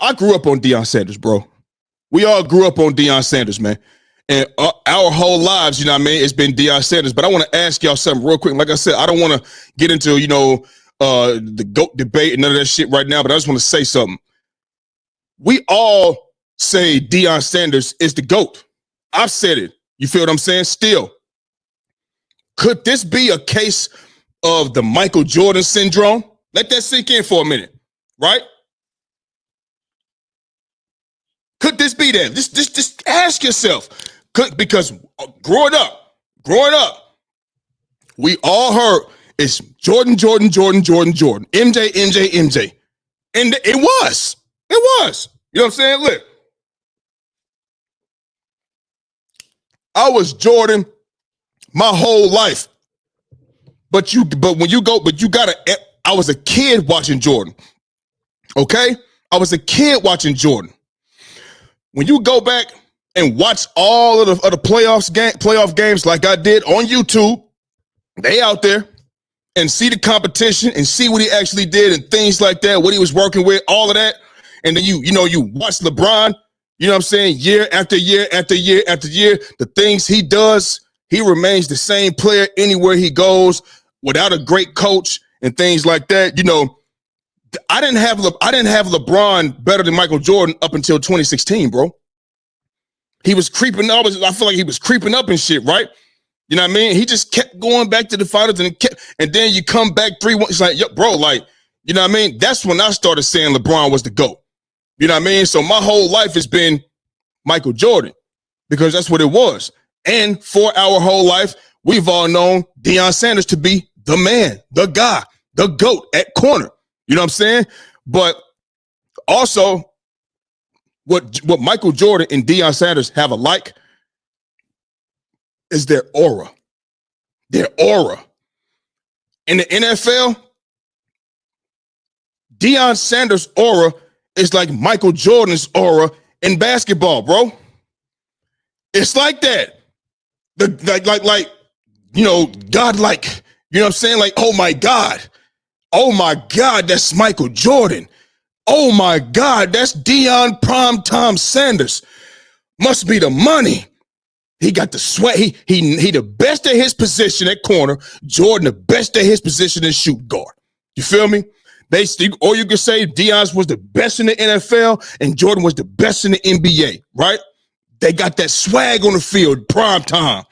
I grew up on Deion Sanders, bro. We all grew up on Deion Sanders, man. And our whole lives, you know what I mean, it's been Deion Sanders. But I want to ask y'all something real quick. Like I said, I don't want to get into, the GOAT debate and none of that shit right now, but I just want to say something. We all say Deion Sanders is the GOAT. I've said it. You feel what I'm saying? Still, could this be a case of the Michael Jordan syndrome? Let that sink in for a minute, right? Could this be that? Just ask yourself. Because growing up, we all heard it's Jordan, MJ. And it was. You know what I'm saying? Look, I was Jordan my whole life. I was a kid watching Jordan. Okay? I was a kid watching Jordan. When you go back and watch all of the playoff games like I did on YouTube, they out there, and see the competition and see what he actually did and things like that, what he was working with, all of that. And then you watch LeBron, you know what I'm saying, year after year after year after year, the things he does, he remains the same player anywhere he goes without a great coach and things like that. You know, I didn't have LeBron better than Michael Jordan up until 2016, bro. He was creeping up. I feel like he was creeping up and shit, right? You know what I mean? He just kept going back to the finals and then you come back 3-1. It's like, yo, bro, like, you know what I mean? That's when I started saying LeBron was the GOAT. You know what I mean? So my whole life has been Michael Jordan because that's what it was. And for our whole life, we've all known Deion Sanders to be the man, the guy, the GOAT at corner. You know what I'm saying? But also, what Michael Jordan and Deion Sanders have alike is their aura. Their aura. In the NFL, Deion Sanders' aura is like Michael Jordan's aura in basketball, bro. It's like that. Godlike, you know what I'm saying? Like, oh my God, that's Michael Jordan. Oh my God, that's Deion Primetime Sanders. Must be the money. He got the sweat. He the best at his position at corner. Jordan the best at his position in shoot guard. You feel me? Or you could say Deion was the best in the NFL and Jordan was the best in the NBA, right? They got that swag on the field, prime time.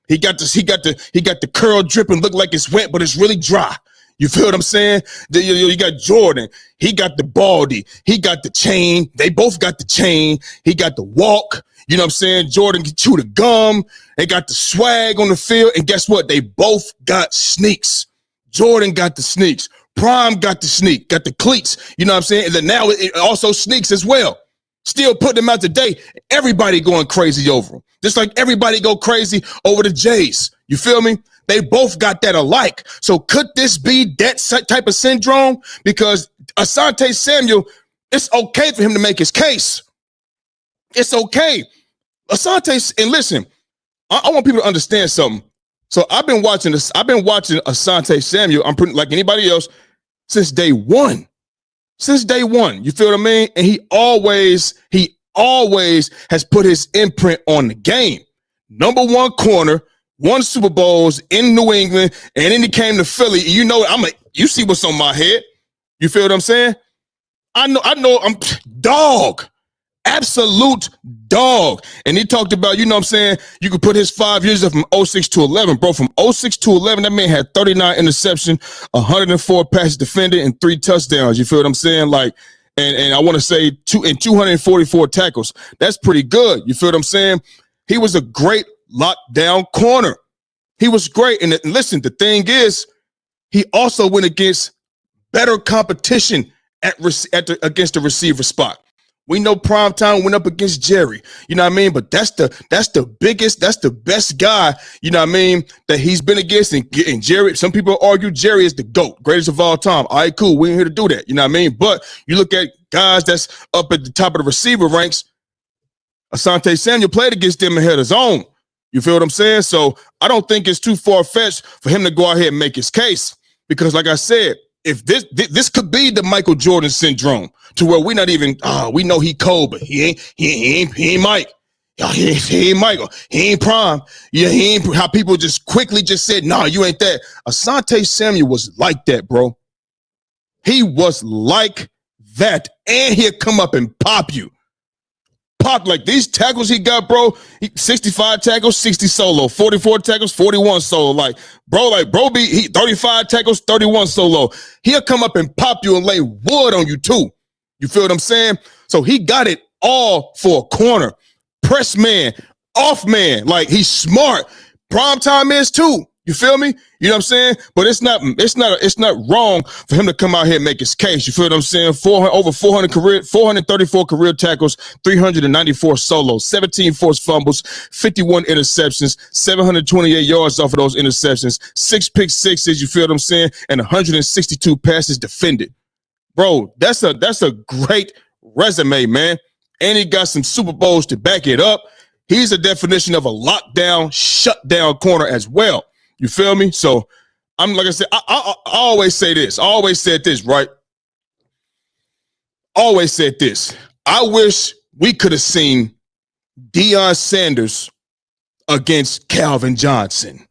He got the curl dripping, look like it's wet, but it's really dry. You feel what I'm saying? You got Jordan. He got the baldy. He got the chain. They both got the chain. He got the walk. You know what I'm saying? Jordan can chew the gum. They got the swag on the field. And guess what? They both got sneaks. Jordan got the sneaks. Prime got the sneak, got the cleats. You know what I'm saying? And then now it also sneaks as well. Still putting them out today. Everybody going crazy over them. Just like everybody go crazy over the Jays. You feel me? They both got that alike. So could this be that type of syndrome? Because Asante Samuel, it's okay for him to make his case. It's okay. Asante, and listen, I want people to understand something. So I've been watching Asante Samuel, I'm pretty like anybody else, since day one. Since day one. You feel what I mean? And he always has put his imprint on the game. Number one corner, won Super Bowls in New England, and then he came to Philly. You know, you see what's on my head. You feel what I'm saying? I know I'm dog. Absolute dog. And he talked about, you know what I'm saying, you could put his 5 years up from 06 to 11. Bro, from 06 to 11, that man had 39 interceptions, 104 passes defended, and 3 touchdowns. You feel what I'm saying? Like, and I want to say 244 tackles. That's pretty good. You feel what I'm saying? He was a great lockdown corner. He was great. And listen, the thing is, he also went against better competition against the receiver spot. We know Primetime went up against Jerry, you know what I mean? But that's the biggest, that's the best guy, you know what I mean, that he's been against. And Jerry, some people argue Jerry is the GOAT, greatest of all time. All right, cool. We ain't here to do that, you know what I mean? But you look at guys that's up at the top of the receiver ranks, Asante Samuel played against them and held his own. You feel what I'm saying? So I don't think it's too far-fetched for him to go out here and make his case. Because like I said, if this could be the Michael Jordan syndrome, to where we're not even we know he cold, but he ain't Mike. He ain't Michael. He ain't Prime. Yeah, he ain't how people just quickly just said, nah, you ain't that. Asante Samuel was like that, bro. He was like that. And he'll come up and pop you. Pop like these tackles he got, bro. 65 tackles, 60 solo. 44 tackles, 41 solo. Like, bro be 35 tackles, 31 solo. He'll come up and pop you and lay wood on you too. You feel what I'm saying? So he got it all for a corner. Press man, off man. Like, he's smart. Prime time is too. You feel me? You know what I'm saying? But it's not wrong for him to come out here and make his case. You feel what I'm saying? Over 434 career tackles, 394 solos, 17 forced fumbles, 51 interceptions, 728 yards off of those interceptions, 6 pick sixes, you feel what I'm saying? And 162 passes defended. Bro, that's a great resume, man. And he got some Super Bowls to back it up. He's a definition of a lockdown, shutdown corner as well. You feel me? So I'm like I said, I always say this. I always said this, right? Always said this. I wish we could have seen Deion Sanders against Calvin Johnson,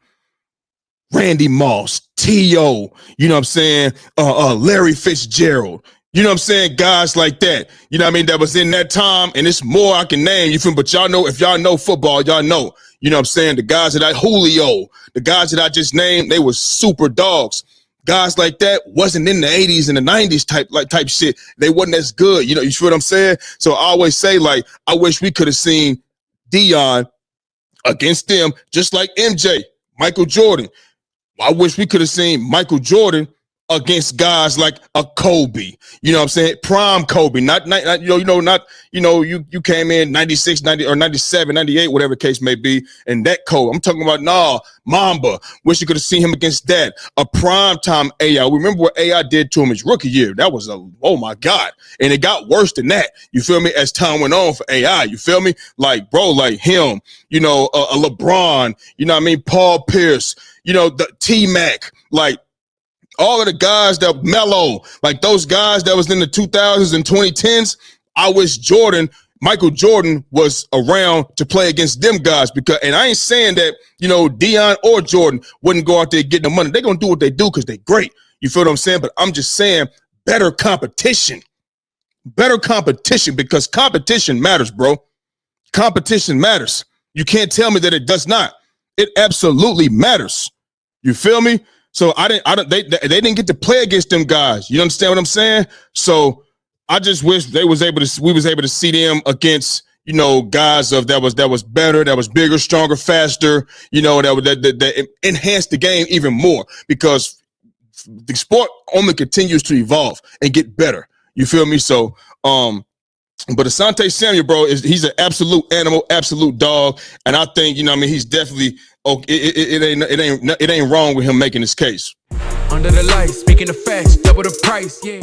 Randy Moss, T.O., you know what I'm saying? Larry Fitzgerald. You know what I'm saying? Guys like that. You know what I mean? That was in that time, and it's more I can name. You feel me? But y'all know, if y'all know football, y'all know. You know what I'm saying? The guys that Julio, the guys that I just named, they were super dogs. Guys like that wasn't in the 80s and the 90s type shit. They wasn't as good. You know, you feel what I'm saying? So I always say, like, I wish we could have seen Deion against them, just like MJ, Michael Jordan. I wish we could have seen Michael Jordan against guys like a Kobe, you know what I'm saying? Prime Kobe, not you came in 96, 90 or 97, 98, whatever the case may be, and that Kobe. I'm talking about Mamba. Wish you could have seen him against that. A prime time AI. Remember what AI did to him his rookie year? That was oh my God. And it got worse than that. You feel me? As time went on for AI, you feel me? Like, bro, like him, you know, a LeBron, you know what I mean? Paul Pierce, you know, the T-Mac, like, all of the guys that Melo, like those guys that was in the 2000s and 2010s, I wish Michael Jordan was around to play against them guys, because, and I ain't saying that, you know, Deion or Jordan wouldn't go out there getting the money. They're going to do what they do because they're great. You feel what I'm saying? But I'm just saying better competition, because competition matters, bro. Competition matters. You can't tell me that it does not. It absolutely matters. You feel me? So they didn't get to play against them guys. You understand what I'm saying? So I just wish we was able to see them against, you know, guys that was better, that was bigger, stronger, faster, you know, that enhanced the game even more, because the sport only continues to evolve and get better. You feel me? So but Asante Samuel, bro, he's an absolute animal, absolute dog, and I think, you know what I mean, he's definitely it ain't wrong with him making his case. Under the lights, speaking of facts, double the price, yeah.